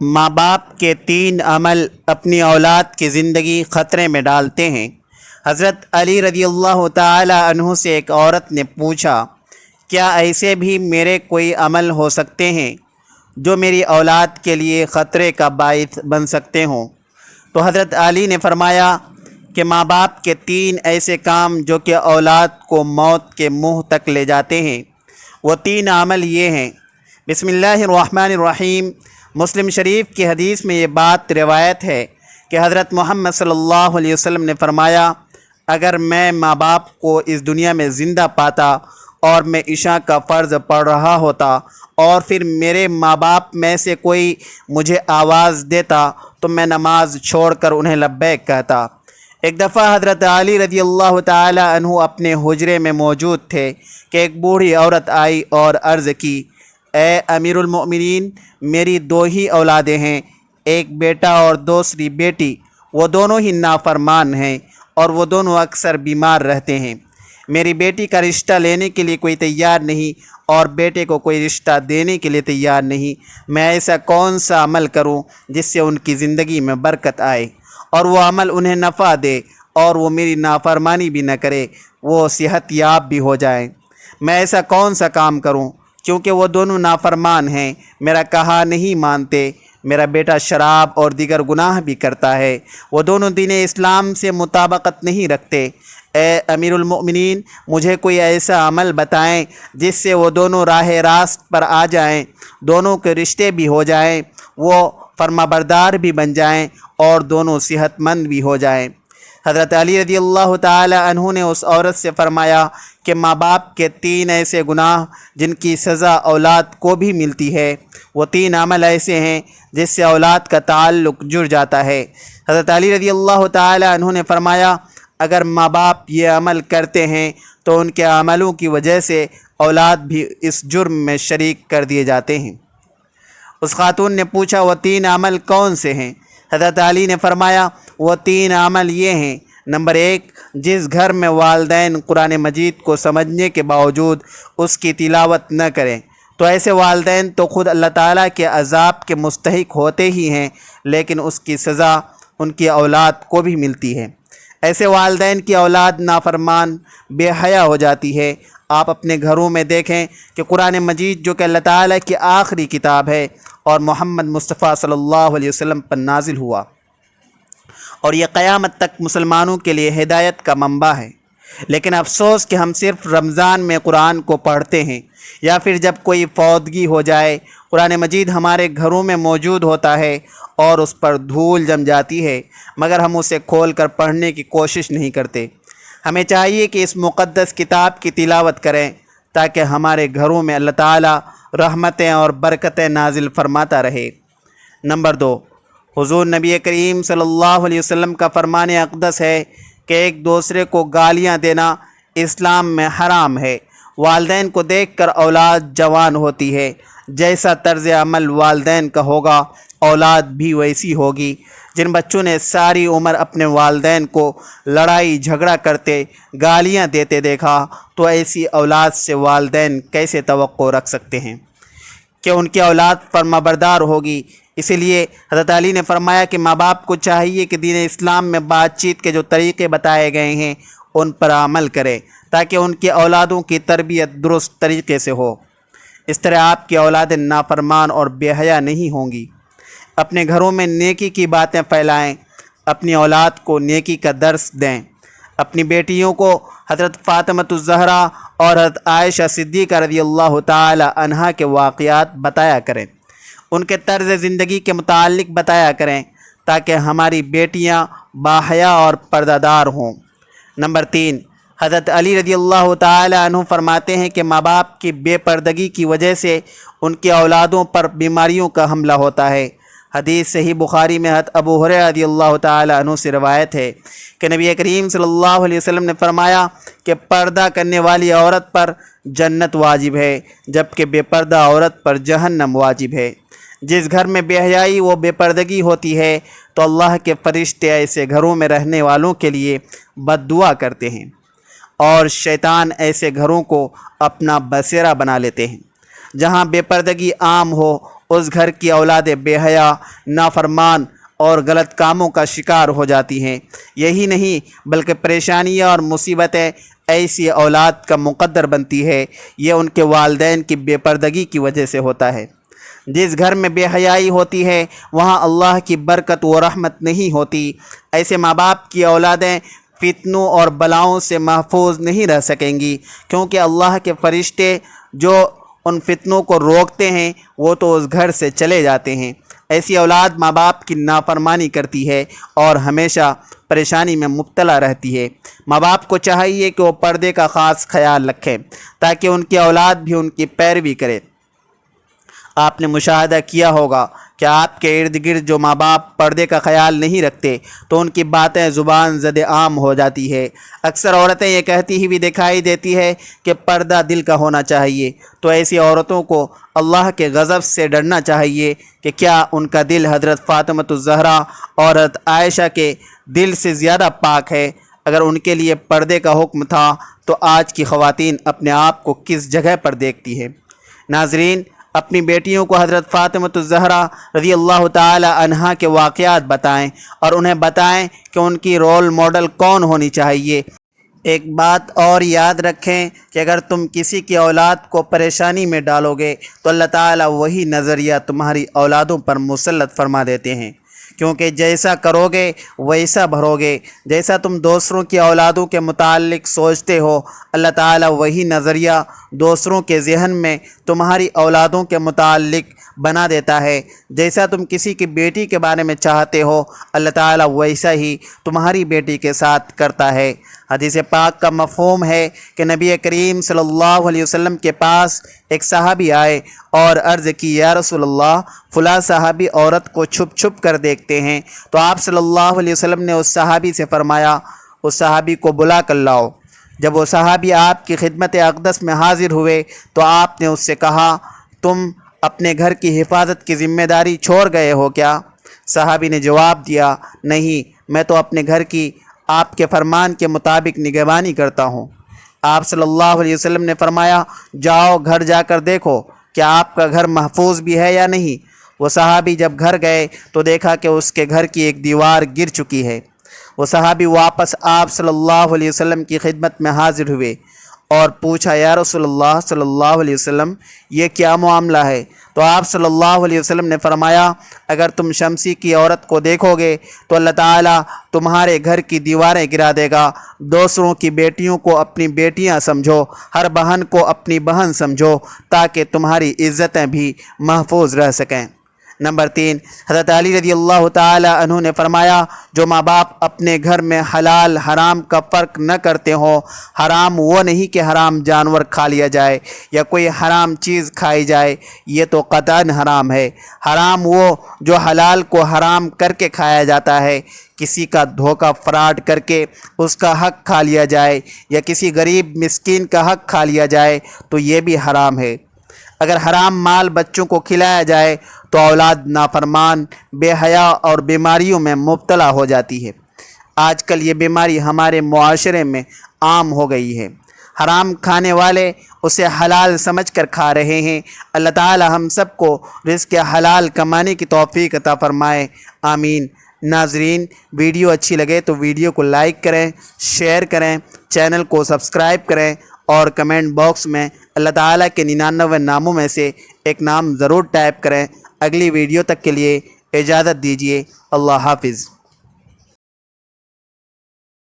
ماں باپ کے 3 عمل اپنی اولاد کی زندگی خطرے میں ڈالتے ہیں۔ حضرت علی رضی اللہ تعالی عنہ سے ایک عورت نے پوچھا، کیا ایسے بھی میرے کوئی عمل ہو سکتے ہیں جو میری اولاد کے لیے خطرے کا باعث بن سکتے ہوں؟ تو حضرت علی نے فرمایا کہ ماں باپ کے 3 ایسے کام جو کہ اولاد کو موت کے منہ تک لے جاتے ہیں، وہ 3 عمل یہ ہیں۔ بسم اللہ الرحمن الرحیم۔ مسلم شریف کی حدیث میں یہ بات روایت ہے کہ حضرت محمد صلی اللہ علیہ وسلم نے فرمایا، اگر میں ماں باپ کو اس دنیا میں زندہ پاتا اور میں عشاء کا فرض پڑھ رہا ہوتا اور پھر میرے ماں باپ میں سے کوئی مجھے آواز دیتا تو میں نماز چھوڑ کر انہیں لبیک کہتا۔ ایک دفعہ حضرت علی رضی اللہ تعالی عنہ اپنے حجرے میں موجود تھے کہ ایک بوڑھی عورت آئی اور عرض کی، اے امیر المؤمنین، میری 2 ہی اولادیں ہیں، ایک بیٹا اور دوسری بیٹی، وہ دونوں ہی نافرمان ہیں اور وہ دونوں اکثر بیمار رہتے ہیں۔ میری بیٹی کا رشتہ لینے کے لیے کوئی تیار نہیں اور بیٹے کو کوئی رشتہ دینے کے لیے تیار نہیں۔ میں ایسا کون سا عمل کروں جس سے ان کی زندگی میں برکت آئے اور وہ عمل انہیں نفع دے اور وہ میری نافرمانی بھی نہ کرے، وہ صحت یاب بھی ہو جائیں؟ میں ایسا کون سا کام کروں؟ کیونکہ وہ دونوں نافرمان ہیں، میرا کہا نہیں مانتے، میرا بیٹا شراب اور دیگر گناہ بھی کرتا ہے، وہ دونوں دین اسلام سے مطابقت نہیں رکھتے۔ اے امیر المؤمنین، مجھے کوئی ایسا عمل بتائیں جس سے وہ دونوں راہ راست پر آ جائیں، دونوں کے رشتے بھی ہو جائیں، وہ فرما بردار بھی بن جائیں اور دونوں صحت مند بھی ہو جائیں۔ حضرت علی رضی اللہ تعالی عنہ نے اس عورت سے فرمایا کہ ماں باپ کے 3 ایسے گناہ جن کی سزا اولاد کو بھی ملتی ہے، وہ 3 عمل ایسے ہیں جس سے اولاد کا تعلق جڑ جاتا ہے۔ حضرت علی رضی اللہ تعالی عنہ نے فرمایا، اگر ماں باپ یہ عمل کرتے ہیں تو ان کے عملوں کی وجہ سے اولاد بھی اس جرم میں شریک کر دیے جاتے ہیں۔ اس خاتون نے پوچھا، وہ 3 عمل کون سے ہیں؟ حضرت علی نے فرمایا، وہ 3 عمل یہ ہیں۔ نمبر 1، جس گھر میں والدین قرآن مجید کو سمجھنے کے باوجود اس کی تلاوت نہ کریں تو ایسے والدین تو خود اللہ تعالیٰ کے عذاب کے مستحق ہوتے ہی ہیں، لیکن اس کی سزا ان کی اولاد کو بھی ملتی ہے۔ ایسے والدین کی اولاد نافرمان، بے حیا ہو جاتی ہے۔ آپ اپنے گھروں میں دیکھیں کہ قرآن مجید جو کہ اللہ تعالیٰ کی آخری کتاب ہے اور محمد مصطفیٰ صلی اللہ علیہ وسلم پر نازل ہوا اور یہ قیامت تک مسلمانوں کے لیے ہدایت کا منبع ہے، لیکن افسوس کہ ہم صرف رمضان میں قرآن کو پڑھتے ہیں یا پھر جب کوئی فوتگی ہو جائے قرآن مجید ہمارے گھروں میں موجود ہوتا ہے اور اس پر دھول جم جاتی ہے، مگر ہم اسے کھول کر پڑھنے کی کوشش نہیں کرتے۔ ہمیں چاہیے کہ اس مقدس کتاب کی تلاوت کریں تاکہ ہمارے گھروں میں اللہ تعالیٰ رحمتیں اور برکتیں نازل فرماتا رہے۔ نمبر 2، حضور نبی کریم صلی اللہ علیہ وسلم کا فرمان اقدس ہے کہ ایک دوسرے کو گالیاں دینا اسلام میں حرام ہے۔ والدین کو دیکھ کر اولاد جوان ہوتی ہے، جیسا طرز عمل والدین کا ہوگا اولاد بھی ویسی ہوگی۔ جن بچوں نے ساری عمر اپنے والدین کو لڑائی جھگڑا کرتے، گالیاں دیتے دیکھا تو ایسی اولاد سے والدین کیسے توقع رکھ سکتے ہیں کہ ان کی اولاد فرما بردار ہوگی؟ اسی لیے حضرت علی نے فرمایا کہ ماں باپ کو چاہیے کہ دین اسلام میں بات چیت کے جو طریقے بتائے گئے ہیں ان پر عمل کریں تاکہ ان کی اولادوں کی تربیت درست طریقے سے ہو۔ اس طرح آپ کی اولادیں نافرمان اور بے حیا نہیں ہوں گی۔ اپنے گھروں میں نیکی کی باتیں پھیلائیں، اپنی اولاد کو نیکی کا درس دیں۔ اپنی بیٹیوں کو حضرت فاطمۃ الزہرا اور حضرت عائشہ صدیقہ رضی اللہ تعالی عنہا کے واقعات بتایا کریں، ان کے طرز زندگی کے متعلق بتایا کریں تاکہ ہماری بیٹیاں باحیا اور پردہ دار ہوں۔ نمبر 3، حضرت علی رضی اللہ تعالی عنہ فرماتے ہیں کہ ماں باپ کی بے پردگی کی وجہ سے ان کی اولادوں پر بیماریوں کا حملہ ہوتا ہے۔ حدیث صحیح بخاری میں حضرت ابو ہریرہ رضی اللہ تعالی عنہ سے روایت ہے کہ نبی کریم صلی اللہ علیہ وسلم نے فرمایا کہ پردہ کرنے والی عورت پر جنت واجب ہے، جبکہ بے پردہ عورت پر جہنم واجب ہے۔ جس گھر میں بے حیائی و بے پردگی ہوتی ہے تو اللہ کے فرشتے ایسے گھروں میں رہنے والوں کے لیے بد دعا کرتے ہیں اور شیطان ایسے گھروں کو اپنا بسیرا بنا لیتے ہیں۔ جہاں بے پردگی عام ہو اس گھر کی اولادیں بے حیا، نافرمان اور غلط کاموں کا شکار ہو جاتی ہیں۔ یہی نہیں بلکہ پریشانیاں اور مصیبتیں ایسی اولاد کا مقدر بنتی ہے، یہ ان کے والدین کی بے پردگی کی وجہ سے ہوتا ہے۔ جس گھر میں بے حیائی ہوتی ہے وہاں اللہ کی برکت و رحمت نہیں ہوتی۔ ایسے ماں باپ کی اولادیں فتنوں اور بلاؤں سے محفوظ نہیں رہ سکیں گی، کیونکہ اللہ کے فرشتے جو ان فتنوں کو روکتے ہیں وہ تو اس گھر سے چلے جاتے ہیں۔ ایسی اولاد ماں باپ کی نافرمانی کرتی ہے اور ہمیشہ پریشانی میں مبتلا رہتی ہے۔ ماں باپ کو چاہیے کہ وہ پردے کا خاص خیال رکھیں تاکہ ان کی اولاد بھی ان کی پیروی کرے۔ آپ نے مشاہدہ کیا ہوگا کہ آپ کے ارد گرد جو ماں باپ پردے کا خیال نہیں رکھتے تو ان کی باتیں زبان زد عام ہو جاتی ہے۔ اکثر عورتیں یہ کہتی ہوئی دیکھائی دیتی ہے کہ پردہ دل کا ہونا چاہیے، تو ایسی عورتوں کو اللہ کے غضب سے ڈرنا چاہیے کہ کیا ان کا دل حضرت فاطمۃ الزہرا اور حضرت عائشہ کے دل سے زیادہ پاک ہے؟ اگر ان کے لیے پردے کا حکم تھا تو آج کی خواتین اپنے آپ کو کس جگہ پر دیکھتی ہے؟ ناظرین، اپنی بیٹیوں کو حضرت فاطمۃ الزہرا رضی اللہ تعالی عنہا کے واقعات بتائیں اور انہیں بتائیں کہ ان کی رول ماڈل کون ہونی چاہیے۔ ایک بات اور یاد رکھیں کہ اگر تم کسی کی اولاد کو پریشانی میں ڈالو گے تو اللہ تعالیٰ وہی نظریہ تمہاری اولادوں پر مسلط فرما دیتے ہیں، کیونکہ جیسا کرو گے ویسا بھرو گے۔ جیسا تم دوسروں کی اولادوں کے متعلق سوچتے ہو، اللہ تعالیٰ وہی نظریہ دوسروں کے ذہن میں تمہاری اولادوں کے متعلق بنا دیتا ہے۔ جیسا تم کسی کی بیٹی کے بارے میں چاہتے ہو، اللہ تعالیٰ ویسا ہی تمہاری بیٹی کے ساتھ کرتا ہے۔ حدیث پاک کا مفہوم ہے کہ نبی کریم صلی اللہ علیہ وسلم کے پاس ایک صحابی آئے اور عرض کی، یا رسول اللہ، فلاں صحابی عورت کو چھپ چھپ کر دیکھتے ہیں۔ تو آپ صلی اللہ علیہ وسلم نے اس صحابی سے فرمایا، اس صحابی کو بلا کر لاؤ۔ جب وہ صحابی آپ کی خدمت اقدس میں حاضر ہوئے تو آپ نے اس سے کہا، تم اپنے گھر کی حفاظت کی ذمہ داری چھوڑ گئے ہو کیا؟ صحابی نے جواب دیا، نہیں، میں تو اپنے گھر کی آپ کے فرمان کے مطابق نگہبانی کرتا ہوں۔ آپ صلی اللہ علیہ وسلم نے فرمایا، جاؤ گھر جا کر دیکھو کہ آپ کا گھر محفوظ بھی ہے یا نہیں۔ وہ صحابی جب گھر گئے تو دیکھا کہ اس کے گھر کی ایک دیوار گر چکی ہے۔ وہ صحابی واپس آپ صلی اللہ علیہ وسلم کی خدمت میں حاضر ہوئے اور پوچھا، یا رسول اللہ صلی اللہ علیہ وسلم، یہ کیا معاملہ ہے؟ تو آپ صلی اللہ علیہ وسلم نے فرمایا، اگر تم شمسی کی عورت کو دیکھو گے تو اللہ تعالیٰ تمہارے گھر کی دیواریں گرا دے گا۔ دوسروں کی بیٹیوں کو اپنی بیٹیاں سمجھو، ہر بہن کو اپنی بہن سمجھو، تاکہ تمہاری عزتیں بھی محفوظ رہ سکیں۔ نمبر 3، حضرت علی رضی اللہ تعالی عنہ نے فرمایا، جو ماں باپ اپنے گھر میں حلال حرام کا فرق نہ کرتے ہوں، حرام وہ نہیں کہ حرام جانور کھا لیا جائے یا کوئی حرام چیز کھائی جائے، یہ تو قطعاً حرام ہے۔ حرام وہ جو حلال کو حرام کر کے کھایا جاتا ہے، کسی کا دھوکہ فراڈ کر کے اس کا حق کھا لیا جائے یا کسی غریب مسکین کا حق کھا لیا جائے تو یہ بھی حرام ہے۔ اگر حرام مال بچوں کو کھلایا جائے تو اولاد نافرمان، بے حیا اور بیماریوں میں مبتلا ہو جاتی ہے۔ آج کل یہ بیماری ہمارے معاشرے میں عام ہو گئی ہے۔ حرام کھانے والے اسے حلال سمجھ کر کھا رہے ہیں۔ اللہ تعالی ہم سب کو رزق حلال کمانے کی توفیق عطا فرمائے، آمین۔ ناظرین، ویڈیو اچھی لگے تو ویڈیو کو لائک کریں، شیئر کریں، چینل کو سبسکرائب کریں اور کمنٹ باکس میں اللہ تعالیٰ کے 99 ناموں میں سے ایک نام ضرور ٹائپ کریں۔ اگلی ویڈیو تک کے لیے اجازت دیجیے۔ اللہ حافظ۔